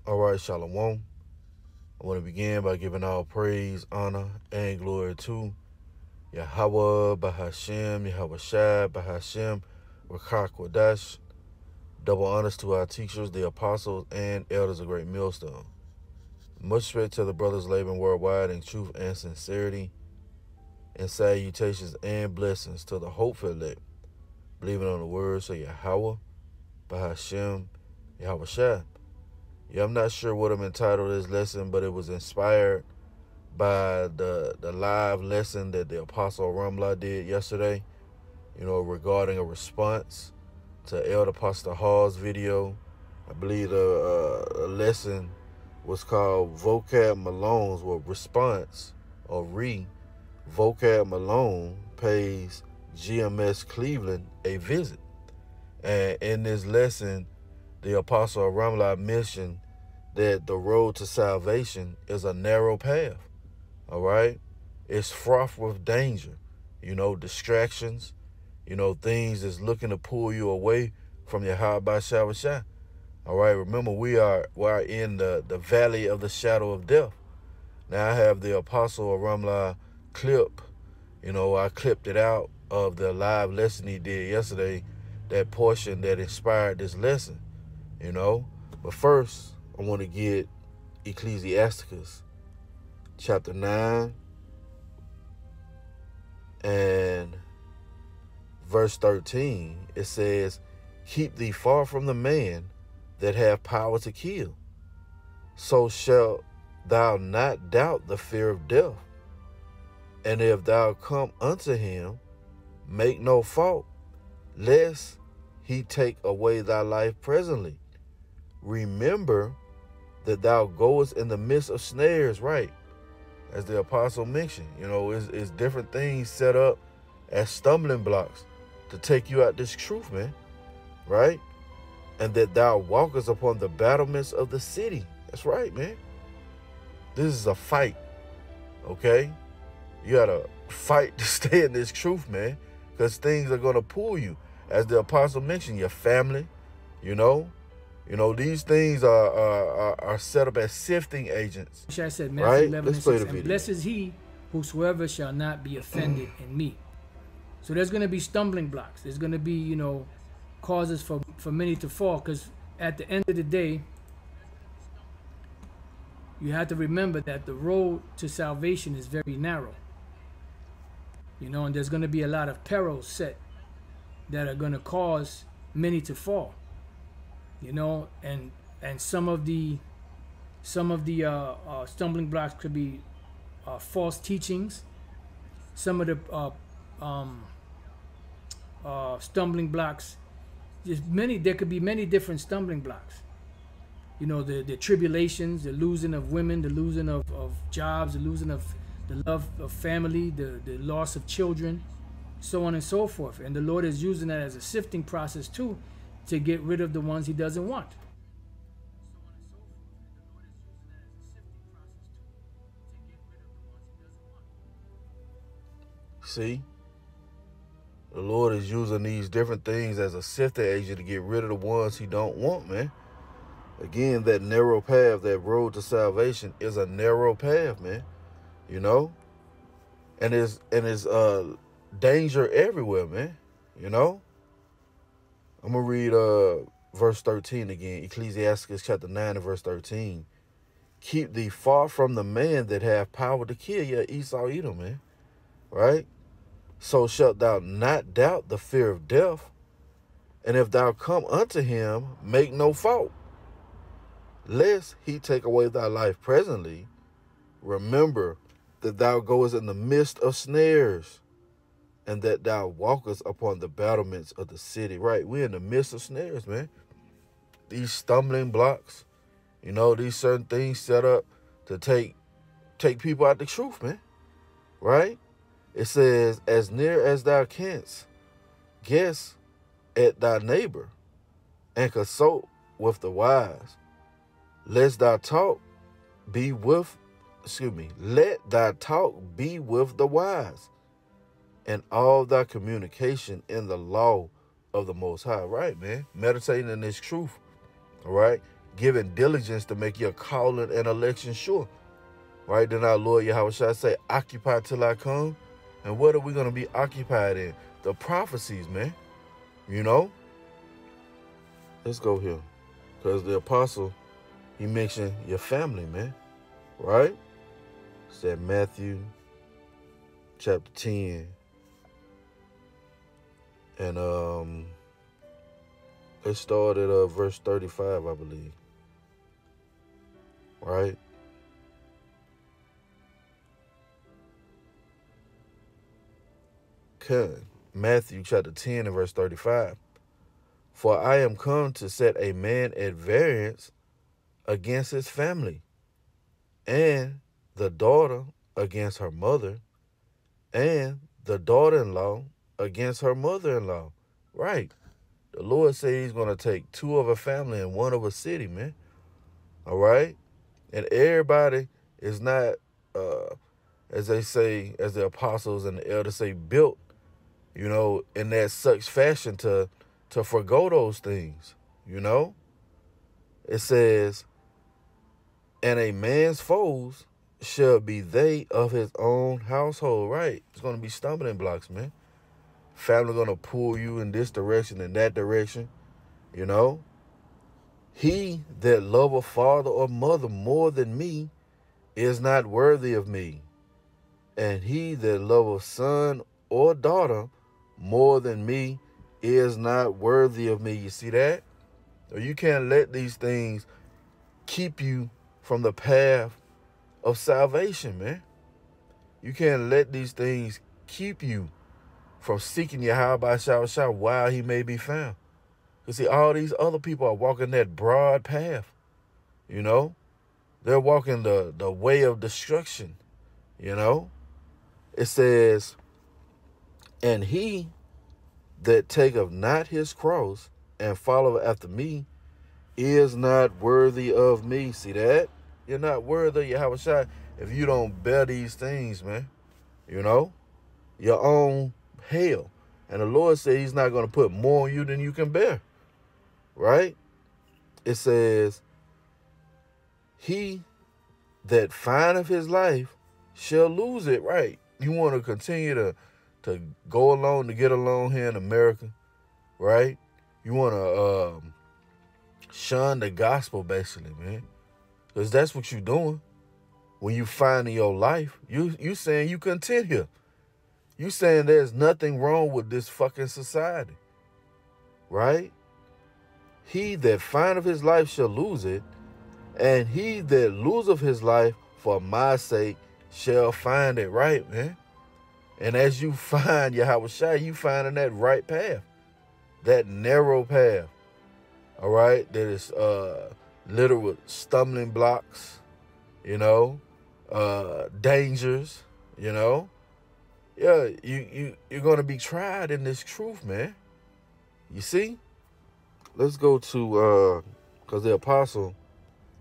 All right, Shalom. I want to begin by giving all praise, honor, and glory to Yahweh, Bahashem, Yahweh Shai, Bahashem, Rakak Wadash. Double honors to our teachers, the apostles, and elders of Great Millstone. Much respect to the brothers laboring worldwide in truth and sincerity, and salutations and blessings to the hopeful elect, believing on the words of Yahweh, Bahashem, Yahweh Shai. Yeah, I'm not sure what I'm entitled this lesson, but it was inspired by the live lesson that the Apostle Ramla did yesterday, regarding a response to Elder Pastor Hall's video. I believe the lesson was called Vocab Malone's response or Vocab Malone pays GMS Cleveland a visit. And in this lesson, the Apostle Ramla mentioned that the road to salvation is a narrow path, all right? It's fraught with danger, distractions, things that's looking to pull you away from your Yahweh Shai. All right, remember we are in the valley of the shadow of death. Now I have the Apostle Ramla clip, I clipped it out of the live lesson he did yesterday, that portion that inspired this lesson, But first, I want to get Ecclesiasticus chapter 9 and verse 13. It says, "Keep thee far from the man that hath power to kill, so shalt thou not doubt the fear of death. And if thou come unto him, make no fault, lest he take away thy life presently. Remember that thou goest in the midst of snares," right? As the apostle mentioned, it's different things set up as stumbling blocks to take you out this truth, man, right? "And that thou walkest upon the battlements of the city." That's right, man. This is a fight, okay? You gotta fight to stay in this truth, man, because things are gonna pull you. As the apostle mentioned, your family, these things are set up as sifting agents. I said, Matthew right? 11 Let's and play 6, the video. "And blessed is he whosoever shall not be offended in me." So there's going to be stumbling blocks. There's going to be, causes for many to fall, because at the end of the day, you have to remember that the road to salvation is very narrow. And there's going to be a lot of perils set that are going to cause many to fall. And some of the stumbling blocks could be false teachings. Some of the stumbling blocks, there could be many different stumbling blocks. The tribulations, the losing of women, the losing of jobs, the losing of the love of family, the loss of children, so on and so forth. And the Lord is using that as a sifting process too, to get rid of the ones he doesn't want. See? The Lord is using these different things as a sifting agent to get rid of the ones he don't want, man. Again, that narrow path, that road to salvation is a narrow path, man. And it's danger everywhere, man. I'm gonna read verse 13 again. Ecclesiasticus chapter 9 and verse 13. "Keep thee far from the man that hath power to kill." Yeah, Esau Edom, man. Right? "So shalt thou not doubt the fear of death. And if thou come unto him, make no fault, lest he take away thy life presently. Remember that thou goest in the midst of snares, and that thou walkest upon the battlements of the city." Right? We're in the midst of snares, man. These stumbling blocks, these certain things set up to take people out the truth, man. Right? It says, "As near as thou canst, guess at thy neighbor, and consult with the wise. Let thy talk be with the wise, and all thy communication in the law of the Most High." Right, man? Meditating in this truth, all right? giving diligence to make your calling and election sure. Right? Then our Lord Yahushua say, occupy till I come. And what are we going to be occupied in? The prophecies, man. You know? Let's go here. Because the apostle, he mentioned your family, man. Right? Said Matthew chapter 10. And let's start at verse 35, I believe. Right? Okay. Matthew chapter 10 and verse 35. For I am come to set a man at variance against his family, and the daughter against her mother, and the daughter-in-law against her mother-in-law. Right. The Lord said he's going to take two of a family and one of a city, man. All right? And everybody is not, as they say, as the apostles and the elders say, built, you know, in that such fashion to forgo those things, you know? It says, and a man's foes shall be they of his own household, right? It's going to be stumbling blocks, man. Family going to pull you in this direction and that direction, you know? He that loveth father or mother more than me is not worthy of me. And he that loveth son or daughter more than me is not worthy of me. You see that? So you can't let these things keep you from the path of salvation, man. You can't let these things keep you from seeking Yahweh Shah while he may be found. You see, all these other people are walking that broad path, you know? They're walking the way of destruction, you know? It says, and he that taketh not his cross and followeth after me is not worthy of me. See that? You're not worthy of Yahweh if you don't bear these things, man. You know? Your own hell. And the Lord said he's not going to put more on you than you can bear. Right? It says, he that findeth his life shall lose it. Right? You want to continue to go along, to get along here in America. Right? You want to shun the gospel, basically, man. Because that's what you're doing. When you find in your life, you saying you content here. You saying there's nothing wrong with this fucking society. Right? He that findeth his life shall lose it, and he that loseth his life for my sake shall find it. Right, man? And as you find Yahweh Shai, you finding that right path. That narrow path. All right? That is littered with stumbling blocks, you know, dangers, you know. Yeah, you're going to be tried in this truth, man. You see? Let's go to, because the apostle,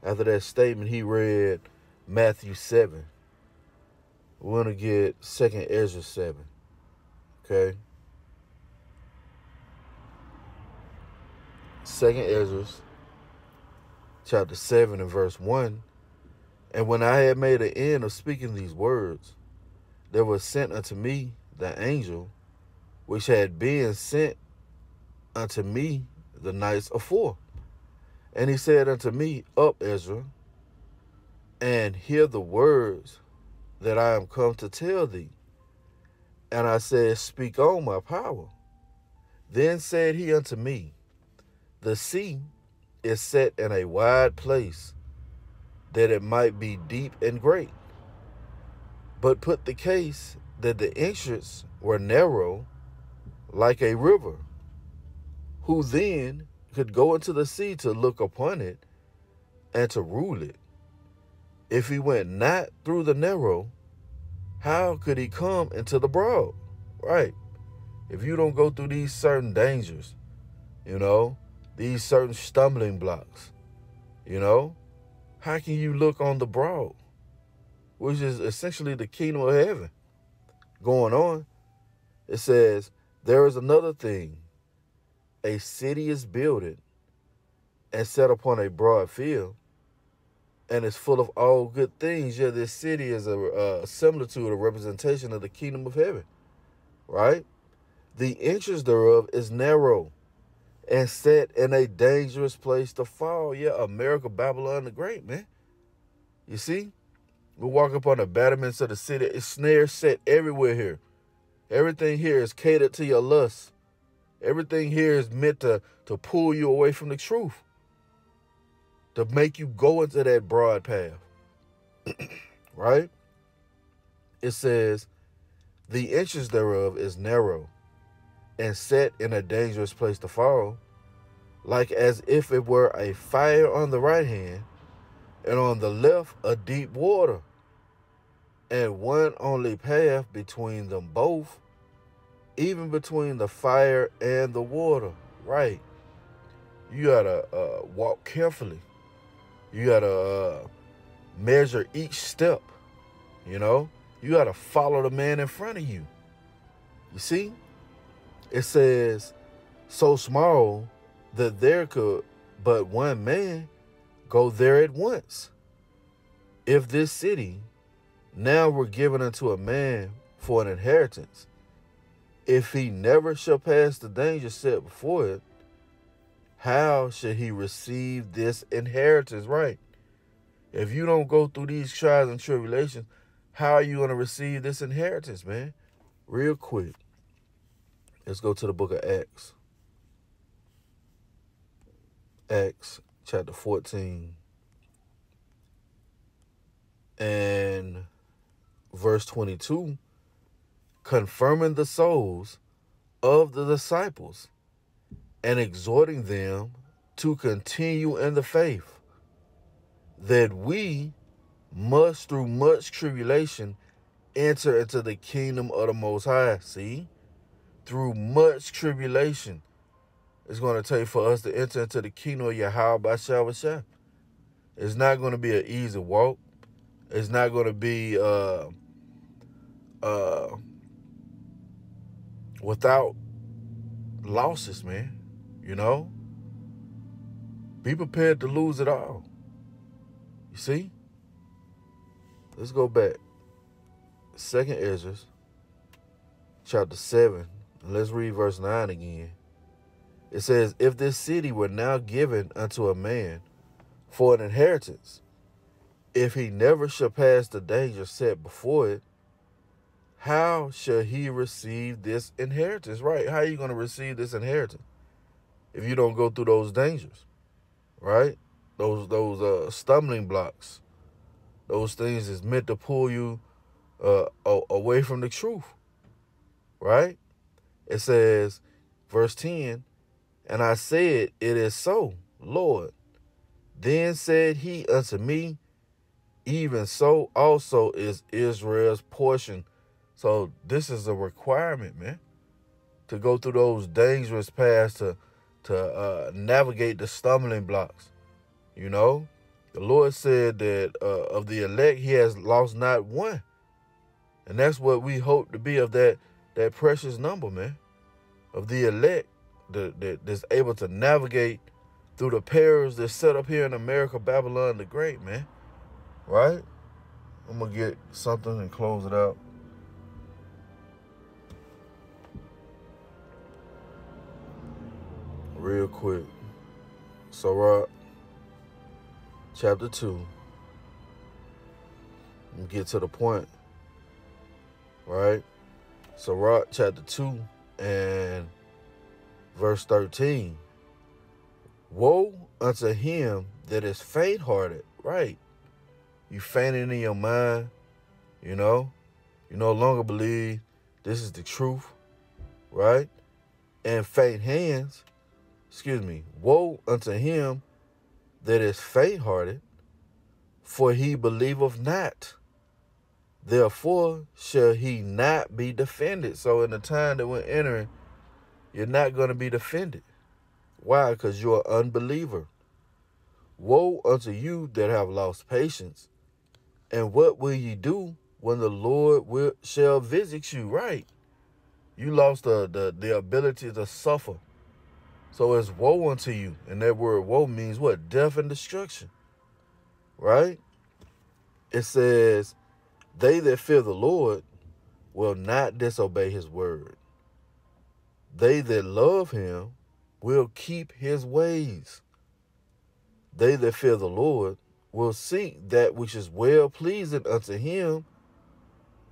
after that statement, he read Matthew 7. We're going to get 2nd Ezra 7. Okay? 2nd Ezra, chapter 7 and verse 1. And when I had made an end of speaking these words, there was sent unto me the angel, which had been sent unto me the nights afore. And he said unto me, up, Ezra, and hear the words that I am come to tell thee. And I said, speak on, my power. Then said he unto me, the sea is set in a wide place, that it might be deep and great. But put the case that the entrance were narrow, like a river. Who then could go into the sea to look upon it and to rule it? If he went not through the narrow, how could he come into the broad? Right. If you don't go through these certain dangers, you know, these certain stumbling blocks, you know, how can you look on the broad, which is essentially the kingdom of heaven? Going on, it says, there is another thing. A city is builded, and set upon a broad field, and is full of all good things. Yet this city is a similitude, a representation of the kingdom of heaven, right? The entrance thereof is narrow, and set in a dangerous place to fall. Yeah, America, Babylon the Great, man. You see? We walk up on the battlements of the city. It's snares set everywhere here. Everything here is catered to your lust. Everything here is meant to pull you away from the truth, to make you go into that broad path, right? It says, the entrance thereof is narrow, and set in a dangerous place to fall, like as if it were a fire on the right hand, and on the left a deep water, and one only path between them both, even between the fire and the water. Right? You gotta walk carefully. You gotta measure each step. You know, you gotta follow the man in front of you. You see, it says, so small that there could but one man go there at once. If this city now were given unto a man for an inheritance, if he never shall pass the danger set before it, how should he receive this inheritance? Right? If you don't go through these trials and tribulations, how are you going to receive this inheritance, man? Real quick, let's go to the book of Acts. Acts chapter 14 and verse 22, confirming the souls of the disciples and exhorting them to continue in the faith, that we must through much tribulation enter into the kingdom of the Most High. See, through much tribulation, it's going to take for us to enter into the kingdom of Yahweh Bashar. It's not going to be an easy walk. It's not going to be without losses, man. You know? Be prepared to lose it all. You see? Let's go back. 2nd Ezra, chapter 7. And let's read verse 9 again. It says, if this city were now given unto a man for an inheritance, if he never shall pass the danger set before it, how shall he receive this inheritance? Right? How are you going to receive this inheritance if you don't go through those dangers? Right? Those stumbling blocks. Those things is meant to pull you away from the truth. Right? It says, verse 10, and I said, it is so, Lord. Then said he unto me, even so also is Israel's portion. So this is a requirement, man, to go through those dangerous paths, to navigate the stumbling blocks. You know, the Lord said that of the elect, he has lost not one. And that's what we hope to be of that precious number, man, of the elect that's able to navigate through the perils that's set up here in America, Babylon the Great, man. Right? I'm going to get something and close it out. Real quick. Sirach, chapter 2. Let me get to the point. Right? Sirach, chapter 2 and verse 13. Woe unto him that is faint-hearted. Right? You fainting in your mind, you know? You no longer believe this is the truth, right? And faint hands, woe unto him that is faint-hearted, for he believeth not. Therefore shall he not be defended. So in the time that we're entering, you're not going to be defended. Why? Because you're an unbeliever. Woe unto you that have lost patience. And what will ye do when the Lord shall visit you? Right? You lost the ability to suffer. So it's woe unto you. And that word woe means what? Death and destruction. Right? It says, they that fear the Lord will not disobey his word. They that love him will keep his ways. They that fear the Lord will seek that which is well pleasing unto him,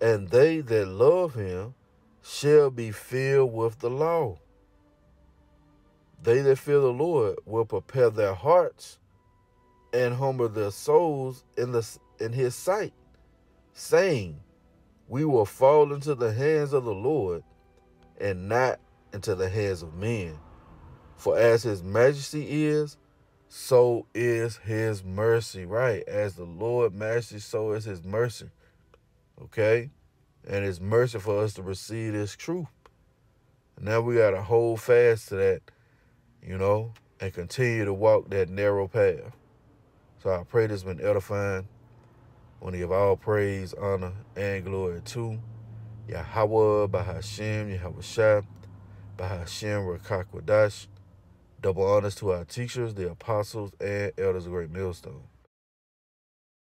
and they that love him shall be filled with the law. They that fear the Lord will prepare their hearts and humble their souls in his sight, saying, we will fall into the hands of the Lord and not into the hands of men. For as his majesty is, so is his mercy. Right? As the Lord majesty, so is his mercy. Okay? And it's mercy for us to receive this truth. And now we got to hold fast to that, and continue to walk that narrow path. So I pray this has been edifying. I want to give all praise, honor, and glory to Yahweh, Bahashem, Yahweh Shai, Bahashem, Rakakwadash. Double honors to our teachers, the apostles, and elders of Great Millstone.